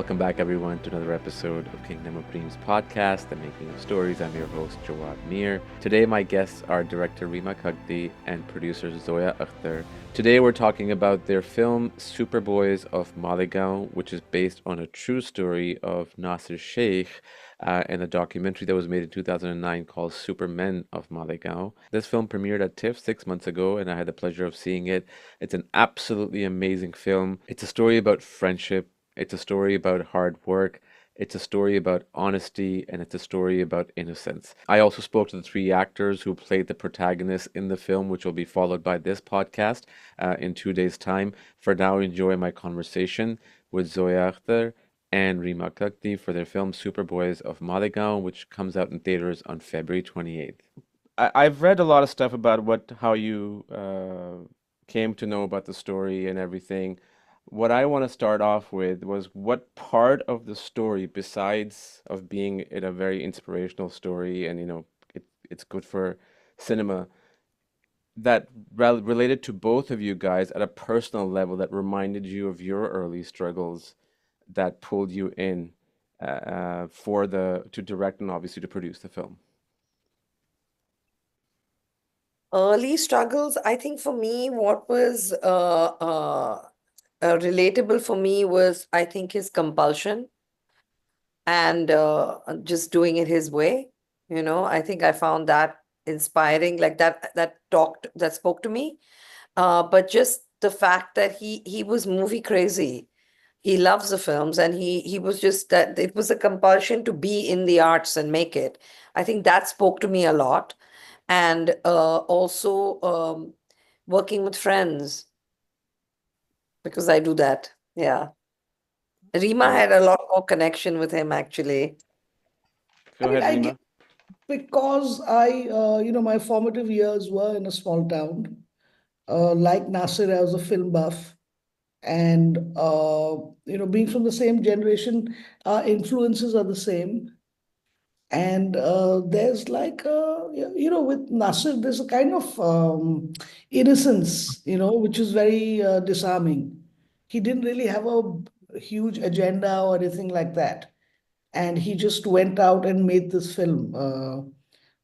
Welcome back, everyone, to another episode of Kingdom of Dreams podcast, The Making of Stories. I'm your host, Jawad Mir. Today, my guests are director Reema Kagti and producer Zoya Akhtar. Today, we're talking about their film Superboys of Malegaon, which is based on a true story of Nasir Sheikh and a documentary that was made in 2009 called Supermen of Malegaon. This film premiered at TIFF 6 months ago, and I had the pleasure of seeing it. It's an absolutely amazing film. It's a story about friendship. It's a story about hard work. It's a story about honesty, and it's a story about innocence. I also spoke to the three actors who played the protagonists in the film, which will be followed by this podcast in 2 days' time. For now, enjoy my conversation with Zoya Akhtar and Reema Kagti for their film Superboys of Malegaon, which comes out in theaters on February 28th. I've read a lot of stuff about how you came to know about the story and everything. What I want to start off with was what part of the story, besides of being it a very inspirational story and it's good for cinema, that related to both of you guys at a personal level that reminded you of your early struggles that pulled you in for the to direct and obviously to produce the film. Early struggles, I think for me, what was relatable for me was, I think, his compulsion and just doing it his way. I think I found that inspiring, like that spoke to me. But just the fact that he was movie crazy. He loves the films, and he was just that it was a compulsion to be in the arts and make it. I think that spoke to me a lot. And also working with friends, because I do that. Yeah. Rima Great. had a lot more connection with him, actually. Go ahead, I guess Rima. because my formative years were in a small town. Like Nasir, I was a film buff. And, being from the same generation, our influences are the same. And there's like, with Nasir, there's a kind of innocence, which is very disarming. He didn't really have a huge agenda or anything like that. And he just went out and made this film,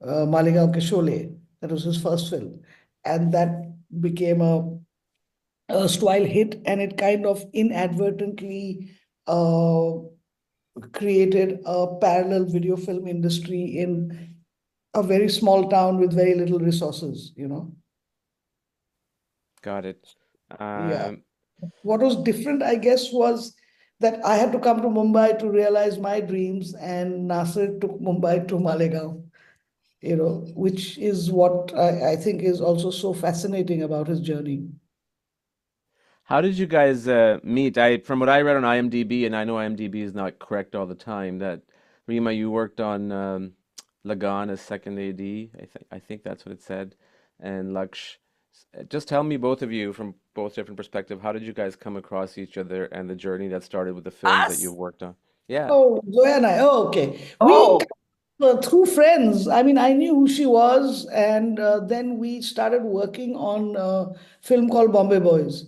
Malegaon Ke Sholay. That was his first film, and that became a erstwhile hit, and it kind of inadvertently uh, created a parallel video film industry in a very small town with very little resources. Got it. Yeah. Um, What was different, I guess, was that I had to come to Mumbai to realize my dreams, and Nasir took Mumbai to Malegaon, which is what I think is also so fascinating about his journey. how did you guys meet? From what I read on IMDb, and I know IMDb is not correct all the time, that Rima, you worked on Lagan as second AD. I think that's what it said. And Laksh, just tell me, both of you, from both different perspectives, how did you guys come across each other and the journey that started with the films that you Us? worked on? Yeah. Oh, Zoya and I. Oh, okay. We Oh, through friends. I mean, I knew who she was, and then we started working on a film called Bombay Boys.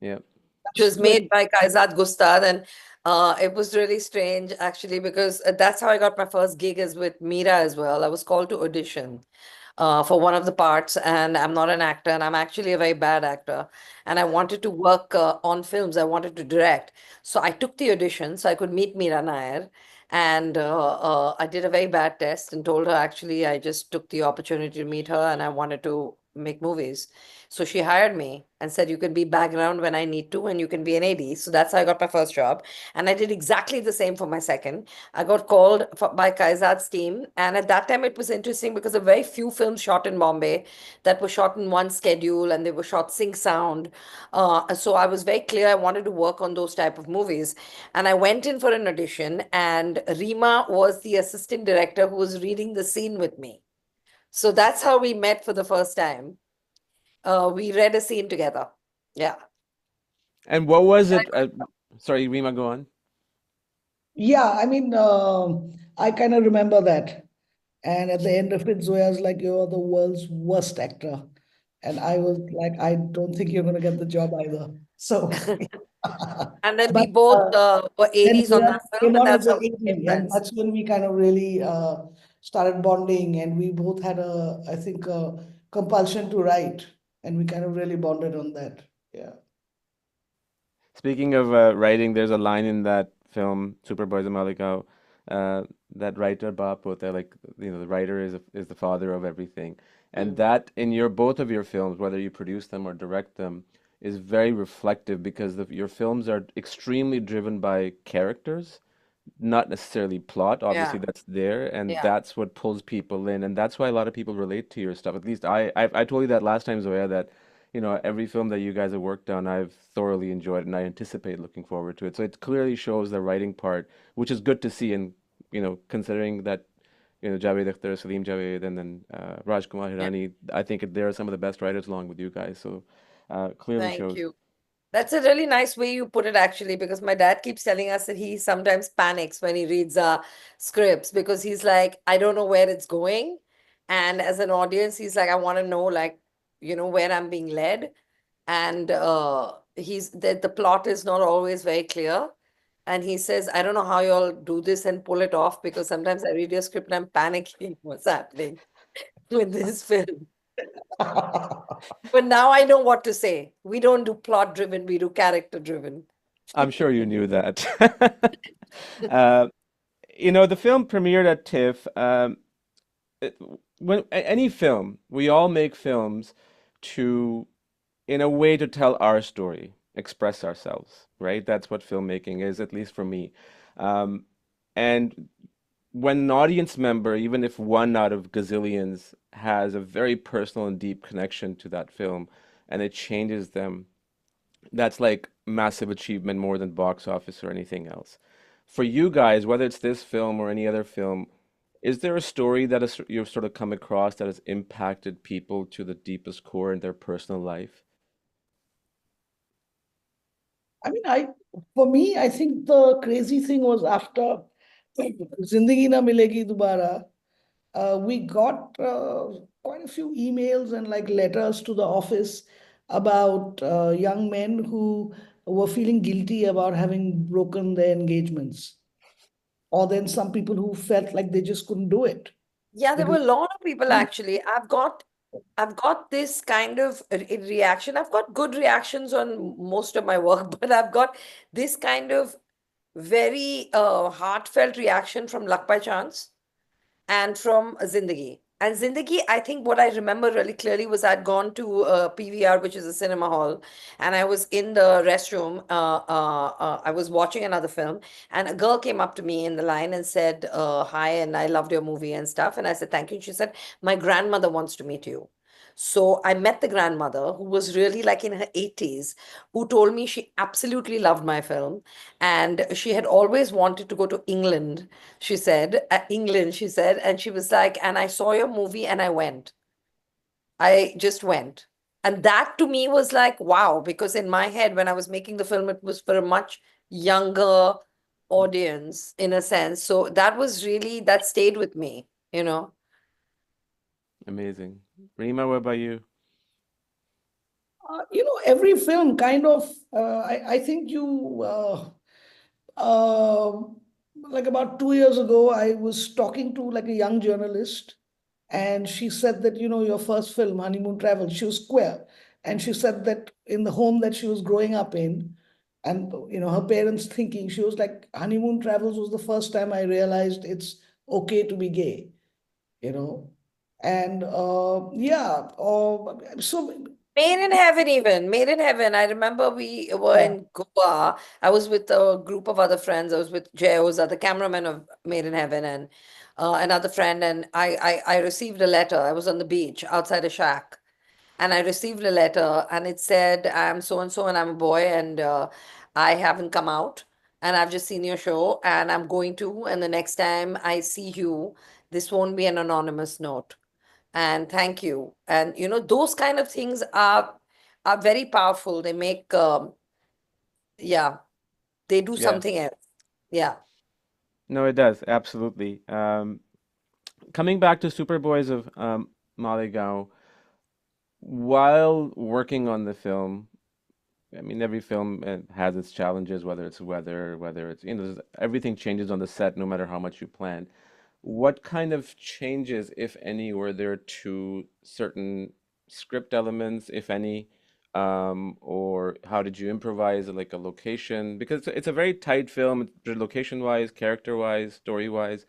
Yeah. which was That's when, made by Kaizad Gustad. And it was really strange, actually, because that's how I got my first gig, is with Mira as well. I was called to audition for one of the parts, and I'm not an actor, and I'm actually a very bad actor. And I wanted to work on films, I wanted to direct. So I took the audition so I could meet Mira Nair. And I did a very bad test and told her, actually, I just took the opportunity to meet her and I wanted to make movies. So she hired me and said, you can be background when I need to, and you can be an AD. So that's how I got my first job. And I did exactly the same for my second. I got called by Kaizad's team. And at that time, it was interesting because there were very few films shot in Bombay that were shot in one schedule, and they were shot sync sound. So I was very clear I wanted to work on those type of movies. And I went in for an audition, and Rima was the assistant director who was reading the scene with me. So that's how we met for the first time. We read a scene together. Yeah. And what was it? Sorry, Rima, go on. yeah, I mean, I kind of remember that. And at the end of it, Zoya's like, "You're the world's worst actor," and I was like, "I don't think you're going to get the job either." So, And then we But both were then 80s on Mira that film, came and on that's as a how we became 80, and friends. that's when we kind of really started bonding, and we both had I think, a compulsion to write, and we kind of really bonded on that. Yeah. Speaking of writing, there's a line in that film, Superboys of Malegaon, that writer Baap hota hai, like the writer is the father of everything, and Mm. that in your both of your films, whether you produce them or direct them, is very reflective because your films are extremely driven by characters, not necessarily plot. Obviously, Yeah, that's there, and yeah, that's what pulls people in, and that's why a lot of people relate to your stuff. At least I told you that last time, Zoya, that every film that you guys have worked on, I've thoroughly enjoyed, and I anticipate looking forward to it. So it clearly shows the writing part, which is good to see, and considering that Javed Akhtar, Salim Javed, and then Rajkumar yeah. Hirani, I think they are some of the best writers along with you guys. So clearly Thank shows. you. That's a really nice way you put it, actually, because my dad keeps telling us that he sometimes panics when he reads scripts because he's like, I don't know where it's going. And as an audience, he's like, I want to know, like, where I'm being led. And the plot is not always very clear. And he says, I don't know how you all do this and pull it off because sometimes I read your script and I'm panicking what's happening with this film. But now I know what to say. We don't do plot driven, we do character driven. I'm sure you knew that. uh, the film premiered at TIFF. It, any film, we all make films to, in a way, to tell our story, express ourselves, right? That's what filmmaking is, at least for me. Um, and when an audience member, even if one out of gazillions, has a very personal and deep connection to that film, and it changes them, that's like massive achievement more than box office or anything else. For you guys, whether it's this film or any other film, is there a story that you've sort of come across that has impacted people to the deepest core in their personal life? I mean, for me, I think the crazy thing was after Zindagi Na Milegi Dobara, we got quite a few emails and like letters to the office about young men who were feeling guilty about having broken their engagements, or then some people who felt like they just couldn't do it Yeah, there were because. a lot of people actually. I've got this kind of reaction. I've got good reactions on most of my work, but I've got this kind of very heartfelt reaction from Luck by Chance and from Zindagi. And Zindagi, I think what I remember really clearly was I'd gone to PVR, which is a cinema hall, and I was in the restroom. I was watching another film, and a girl came up to me in the line and said, Hi, and I loved your movie and stuff. And I said, Thank you. And she said, My grandmother wants to meet you. So I met the grandmother who was really like in her 80s, who told me she absolutely loved my film. And she had always wanted to go to England, she said, England, she said. And she was like, and I saw your movie and I went. I just went. And that to me was like, wow, because in my head, when I was making the film, it was for a much younger audience in a sense. So that stayed with me. Amazing. Rima, what about you? Every film kind of, I think uh, like about 2 years ago, I was talking to like a young journalist, and she said that, your first film, Honeymoon Travel, she was queer. And she said that in the home that she was growing up in, and, her parents thinking, she was like, Honeymoon Travels was the first time I realized it's okay to be gay, you know. And yeah, so Made in Heaven, even Made in Heaven. I remember we were yeah. in Goa. I was with a group of other friends. I was with Jay Oza, the cameraman of Made in Heaven, and another friend. And I received a letter. I was on the beach outside a shack, and I received a letter, and it said, "I'm so and so, and I'm a boy, and I haven't come out, and I've just seen your show, and I'm going to. And the next time I see you, this won't be an anonymous note." And thank you. And those kind of things are very powerful. They make yeah, they do Yeah. something else. Yeah. No, it does. Absolutely. Coming back to Superboys of Malegaon, while working on the film, I mean, every film has its challenges, whether it's weather, whether it's, everything changes on the set no matter how much you plan. What kind of changes, if any, were there to certain script elements, if any, or how did you improvise, like a location? Because it's a very tight film, location-wise, character-wise, story-wise.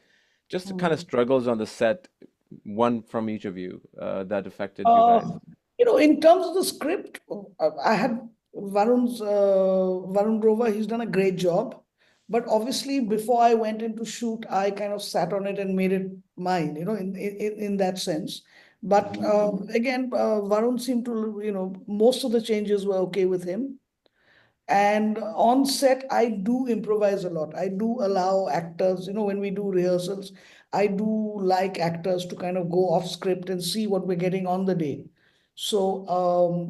Just kind of Mm. struggles on the set, one from each of you, that affected you Uh, guys. in terms of the script, I had Varun Grover. He's done a great job. But obviously, before I went into shoot, I kind of sat on it and made it mine. In that sense. But Hmm. again, Varun seemed to, most of the changes were okay with him. And on set, I do improvise a lot. I do allow actors, when we do rehearsals, I do like actors to kind of go off script and see what we're getting on the day. So,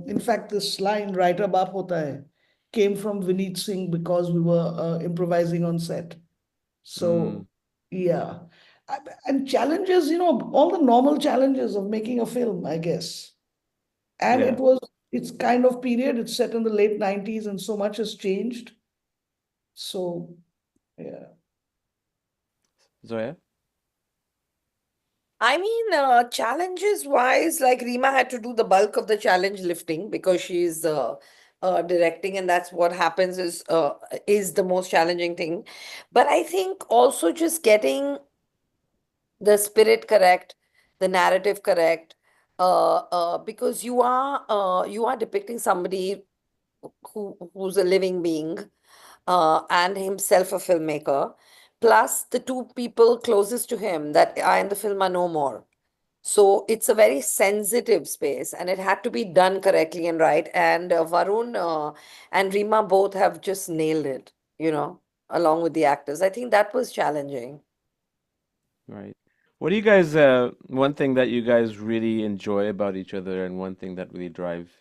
in fact, this line, Writer Baap Hota Hai, came from Vineet Singh because we were improvising on set. Mm, So, yeah. And challenges, all the normal challenges of making a film, I guess. And yeah. it's kind of period, it's set in the late 90s and so much has changed. So, yeah. Zoya? I mean, challenges wise, like Reema had to do the bulk of the challenge lifting because she's directing, and that's what happens is the most challenging thing. But I think also just getting the spirit correct, the narrative correct, because you are depicting somebody who's a living being, and himself a filmmaker, plus the two people closest to him that are in the film are no more. So it's a very sensitive space, and it had to be done correctly and right. And Varun and Rima both have just nailed it, along with the actors. I think that was challenging. Right. What do you guys, one thing that you guys really enjoy about each other and one thing that really drive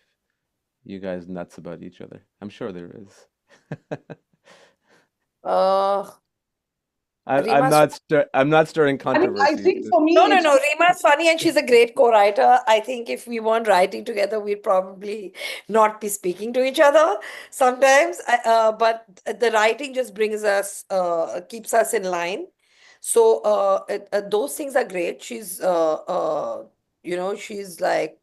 you guys nuts about each other? I'm sure there is. Uh, Rima's I'm not stirring I mean, I controversies. think Just, for No, me, no, it's no. Reema's funny and she's a great co-writer. I think if we weren't writing together, we'd probably not be speaking to each other sometimes. But the writing just brings us, keeps us in line. So those things are great. She's like,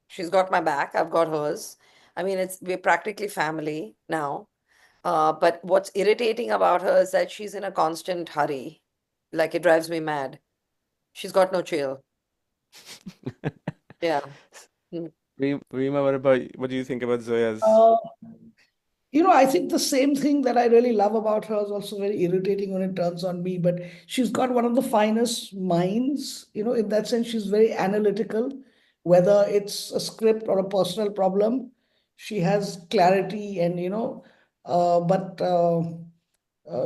she's got my back. I've got hers. I mean, we're practically family now. But what's irritating about her is that she's in a constant hurry. Like it drives me mad. She's got no chill. Yeah. Mm. Rima, what do you think about Zoya's? uh, I think the same thing that I really love about her is also very irritating when it turns on me. But she's got one of the finest minds, in that sense, she's very analytical, whether it's a script or a personal problem. She has clarity and, but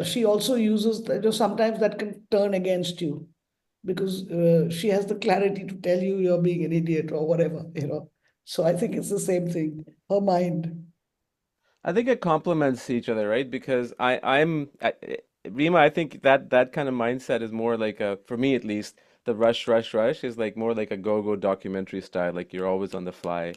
she also uses, sometimes that can turn against you because she has the clarity to tell you you're being an idiot or whatever. So I think it's the same thing, her mind. I think it complements each other, right? Because Rima, I think that kind of mindset is more like for me at least, the rush is like more like a go-go documentary style, like you're always on the fly.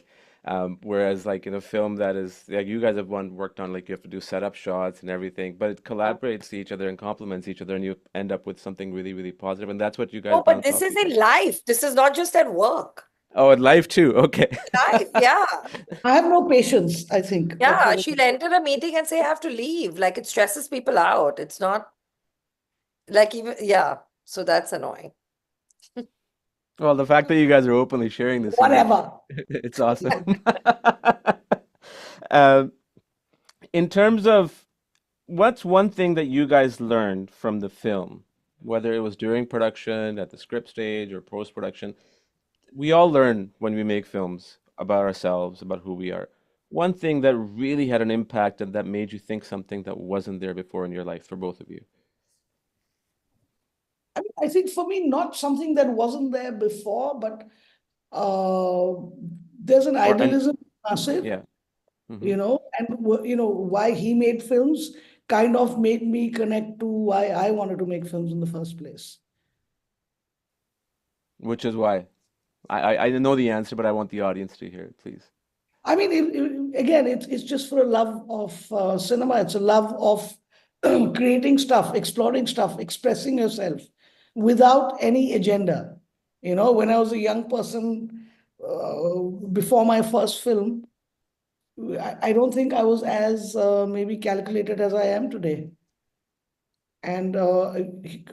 Whereas like in a film that is like you guys have worked on, like you have to do setup shots and everything, but it collaborates to each other and complements each other, and you end up with something really, really positive, and that's what you guys Oh, but bounce this off is each in other. life. This is not just at work. Oh, and live too. Okay. Life, yeah. I have no patience, I think. That's Yeah, what it she'll is. enter a meeting and say, I have to leave. Like it stresses people out. It's not like even, yeah. So that's annoying. Well, the fact that you guys are openly sharing this, Whatever. it's awesome. Um, in terms of what's one thing that you guys learned from the film, whether it was during production, at the script stage, or post-production, we all learn when we make films about ourselves, about who we are. One thing that really had an impact and that made you think something that wasn't there before in your life for both of you. I think for me, not something that wasn't there before, but uh, there's an Or and idealism in Nasir, yeah. Hmm. and why he made films kind of made me connect to why I wanted to make films in the first place. Which is why I know the answer, but I want the audience to hear it, please. I mean, again, it's just for a love of cinema. It's a love of creating stuff, exploring stuff, expressing yourself without any agenda. When I was a young person, before my first film, I don't think I was as maybe calculated as I am today. And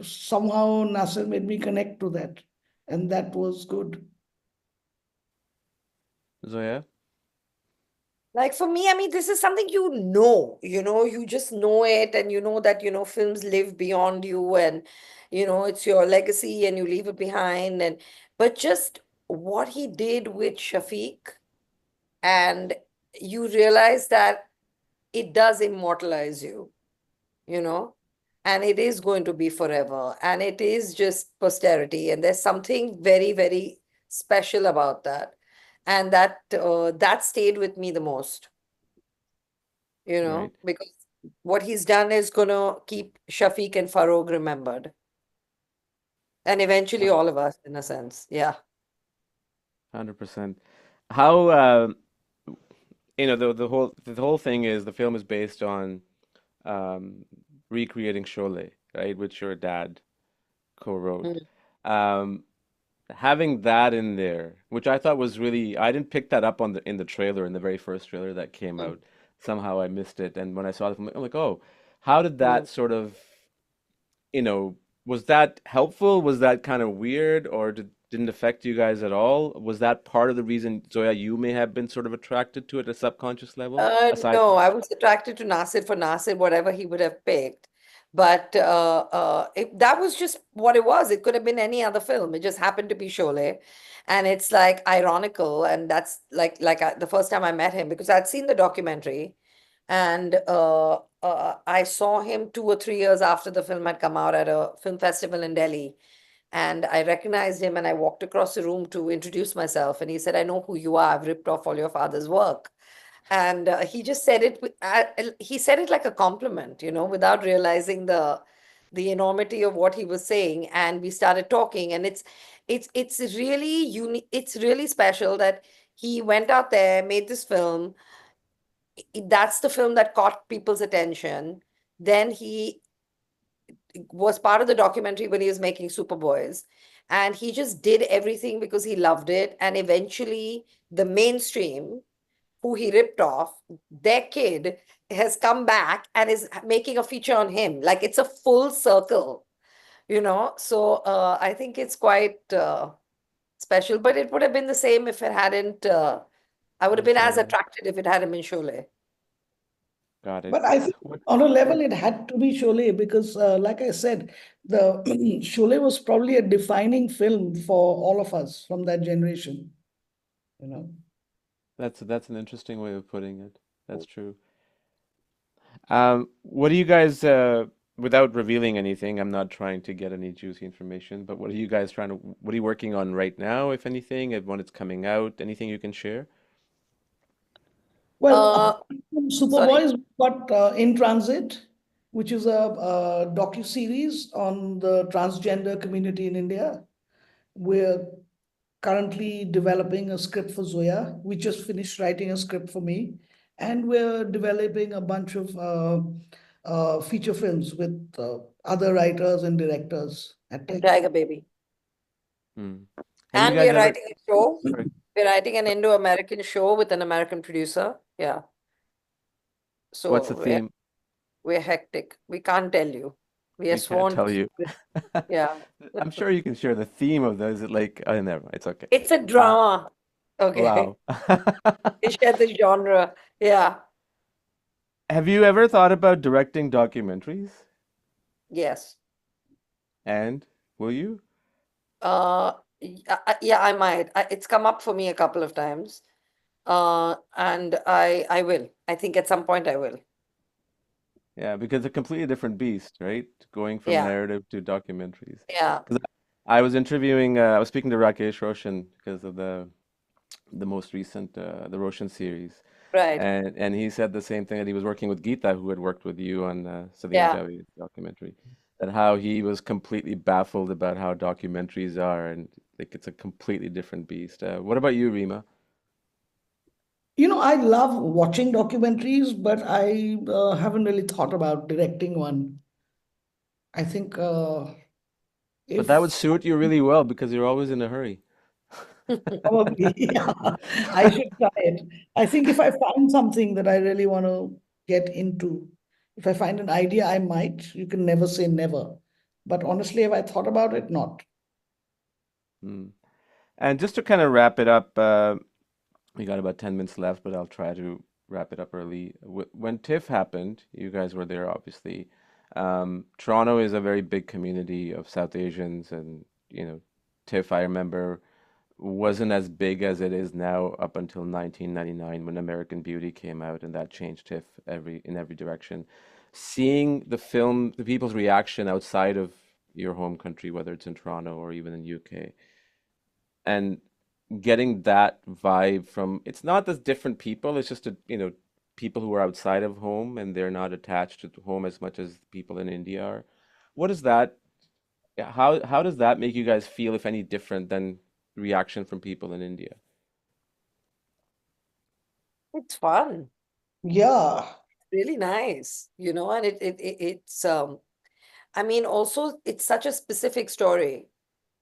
somehow Nasser made me connect to that, and that was good. Zoya? Like for me, I mean, this is something you just know it, and you know that, films live beyond you, and, it's your legacy and you leave it behind. But just what he did with Shafiq, and you realize that it does immortalize you, you know, and it is going to be forever, and it is just posterity. And there's something very, very special about that. And that stayed with me the most, Right. because what he's done is going to keep Shafiq and Farouk remembered, and eventually all of us, in a sense. Yeah. 100%. How the whole thing is the film is based on um recreating Sholay, right, which your dad co-wrote. Mm, Um Having that in there, which I thought was really, I didn't pick that up on the in the trailer, in the very first trailer that came mm, out. Somehow I missed it, and when I saw the film, I'm like, oh, how did that mm. sort of, you know, was that helpful? Was that kind of weird, or didn't affect you guys at all? Was that part of the reason, Zoya, you may have been sort of attracted to it at a subconscious level, aside No, from? I was attracted to Nasir for Nasir, whatever he would have picked. But that was just what it was. It could have been any other film. It just happened to be Sholay. And it's like ironical. And that's the first time I met him, because I'd seen the documentary, and I saw him 2 or 3 years after the film had come out at a film festival in Delhi. And I recognized him, and I walked across the room to introduce myself. And he said, "I know who you are. I've ripped off all your father's work." And he just said it he said it like a compliment, without realizing the enormity of what he was saying. And we started talking, and it's really unique. It's really special that he went out there, made this film. That's the film that caught people's attention. Then he was part of the documentary when he was making Superboys, and he just did everything because he loved it. And eventually the mainstream, who he ripped off, their kid has come back and is making a feature on him. Like, it's a full circle, So I think it's quite special. But it would have been the same if it hadn't. I would have Been been as Sholay. attracted if it hadn't been Sholay. Got it. But I think What? on a Yeah. level, it had to be Sholay because, like I said, the Sholay was probably a defining film for all of us from that generation. You know. That's an interesting way of putting it. That's true. What do you guys, without revealing anything, I'm not trying to get any juicy information, but what are you working on right now, if anything, and when it's coming out? Anything you can share? Well, Uh, Sorry. Superboys got In Transit, which is a docu-series on the transgender community in India. We're currently developing a script for Zoya. We just finished writing a script for me, and we're developing a bunch of feature films with other writers and directors at And Tech. Tiger Baby. Hmm. Have you And we guys are ever? writing a show. Sorry. We're writing an Indo-American show with an American producer. Yeah. What's the So we're theme? we're hectic. We can't tell you. We are We can't sworn to tell you. secret. Yeah. I'm sure you can share the theme of those. Is it like, oh, never mind. It's okay. It's a Uh, drama. Okay. wow. We share the genre. Yeah. Have you ever thought about directing documentaries? Yes. And will you? Yeah, I might. It's come up for me a couple of times. And I will. I think at some point I will. Yeah, because a completely different beast, right? Going from Yeah. narrative to documentaries. Yeah. Because I was speaking to Rakesh Roshan because of the most recent, the Roshan series, Right. and he said the same thing, that he was working with Geeta, who had worked with you on Sadyam Yeah. Javi documentary, that how he was completely baffled about how documentaries are, and like it's a completely different beast. What about you, Rima? I love watching documentaries, but I haven't really thought about directing one. I think But that would if suit you really well because you're always in a hurry. probably, yeah, I should try it. I think if I find something that I really want to get into, if I find an idea, I might. You can never say never. But honestly, have I thought about it? Not. Hmm. And just to kind of wrap it up, we got about 10 minutes left, but I'll try to wrap it up early. When TIFF happened, you guys were there, obviously. Toronto is a very big community of South Asians, and TIFF, I remember, wasn't as big as it is now up until 1999 when American Beauty came out, and that changed TIFF in every direction. Seeing the film, the people's reaction outside of your home country, whether it's in Toronto or even in UK, and getting that vibe from it's not as different people, it's just people who are outside of home and they're not attached to home as much as people in India are. What is that? Yeah, how does that make you guys feel, if any, different than reaction from people in India? It's fun, Yeah. really nice, and it's I mean, also it's such a specific story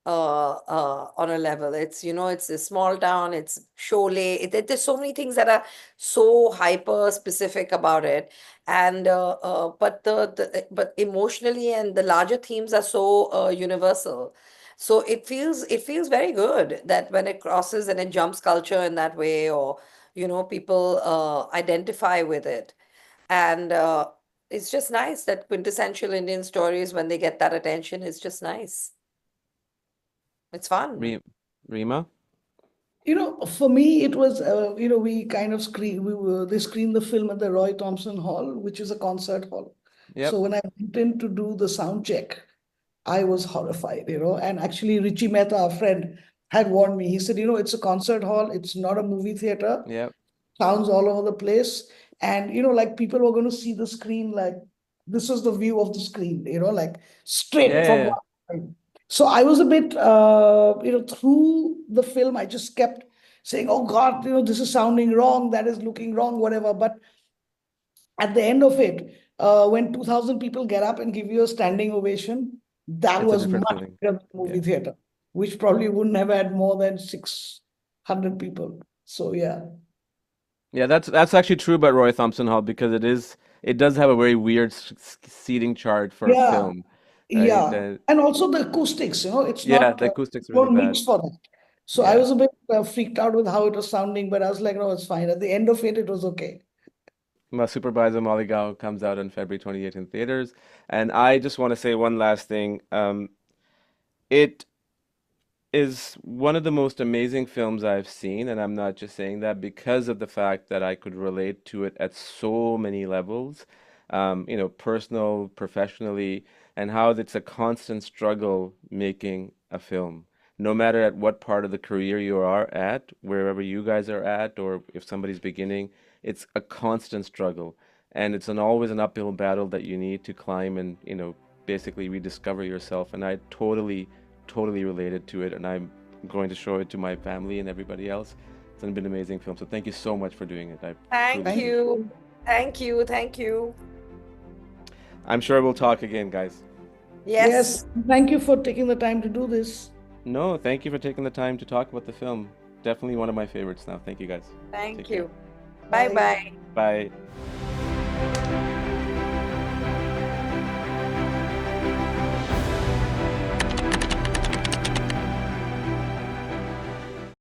on a level. It's a small town, it's Sholay. There's so many things that are so hyper specific about it. And but emotionally and the larger themes are so universal. So it feels very good that when it crosses and it jumps culture in that way, or people identify with it. And it's just nice that quintessential Indian stories, when they get that attention, it's just nice. It's fun. Re Rima? For me, it was, we kind of they screened the film at the Roy Thompson Hall, which is a concert hall. So Yep. when I went in to do the sound check, I was horrified, and actually Richie Mehta, our friend, had warned me. He said, it's a concert hall, it's not a movie theater, Yep. sounds all over the place. And, like people were going to see the screen, like this was the view of the screen, like Yeah, straight yeah, from yeah. one side. So I was a bit, through the film, I just kept saying, oh God, this is sounding wrong, that is looking wrong, whatever. But at the end of it, when 2,000 people get up and give you a standing ovation, that It's a was different much feeling. better than the Yeah. movie theater, which probably wouldn't have had more than 600 people. So yeah. Yeah, that's actually true about Roy Thompson Hall because it does have a very weird seating chart for a Yeah, film, right? yeah. And also the acoustics, it's Yeah, not, the acoustics are really don't bad. mix for that. So I Yeah. was a bit freaked out with how it was sounding, but I was like, no, it's fine. At the end of it, it was okay. My Superboys of Malegaon comes out on February 28th in theaters. And I just want to say one last thing. It is one of the most amazing films I've seen, and I'm not just saying that because of the fact that I could relate to it at so many levels, personal, professionally, and how it's a constant struggle making a film. No matter at what part of the career you are at, wherever you guys are at, or if somebody's beginning, it's a constant struggle. And it's always an uphill battle that you need to climb and, basically rediscover yourself. And I totally related to it, and I'm going to show it to my family and everybody else. It's been an amazing film. So thank you so much for doing it. I truly Thank Thank appreciate you. it. you. Thank you. Thank you. I'm sure we'll talk again, guys. Yes. Yes, thank you for taking the time to do this. No, thank you for taking the time to talk about the film. Definitely one of my favorites now. Thank you, guys. Take Thank care. you. Bye Bye. bye. Bye.